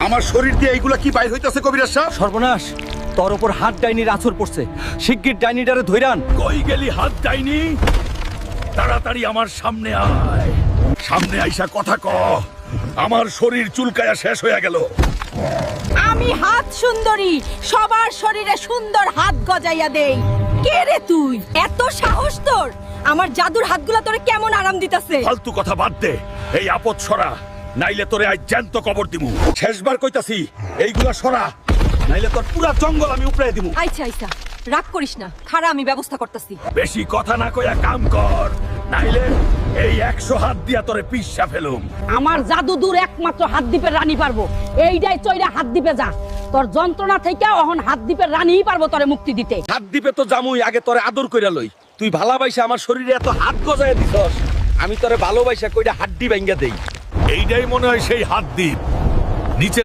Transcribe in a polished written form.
আমার শরীর দিয়ে এইগুলা কি বাইর হইতাছে কবিরাজ সাহেব? সর্বনাশ, তোর উপর হাত ডাইনির আছর পড়ছে। শিগগির ডাইনিটারে ধইরান। কই গেলি হাত যায়নি? তাড়াতাড়ি আমার সামনে আয়। সামনে আইসা কথা ক। আমার শরীর চুলকায়া শেষ হয়ে গেল। আমি হাত সুন্দরী, সবার শরীরে সুন্দর হাত গজাইয়া দেই। কে রে তুই? এত সাহস তোর? আমার জাদুর হাতগুলা তোরে কেমন আরাম দিতাছে? ফালতু কথা বাদ দে। এই আপদ সরা, নাইলে তোরে আজ জ্যান্ত কবর দিমু। শেষবার কইতাছি, এইগুলা সরা, নাইলে তোর পুরা জঙ্গল আমি উপড়ে দিমু। আইছা আইছা, রাগ করিস না, খারা আমি ব্যবস্থা করতেছি। বেশি কথা না কইয়া কাম কর, নাইলে এই 100 হাত দিয়া তোরে পিচ্ছা ফেলুম। আমার জাদু দূর একমাত্র হাত দ্বীপের রানী পারবো। এইটাই চইরা হাত দ্বীপে যা। তোর যন্ত্রণা থেকে অহন হাত দ্বীপের রানীই পারবো তোরে মুক্তি দিতে। হাত দিবে তো জামুই, আগে তোরে আদর কইরা লই। তুই ভালোবাসা আমার শরীরে এত হাত গজায় দিছস, আমি তোরে ভালোবাসা কইরা হাড্ডি ভাঙ্গা দেই। এইটাই মনে হয় সেই হাত দ্বীপ। নিচে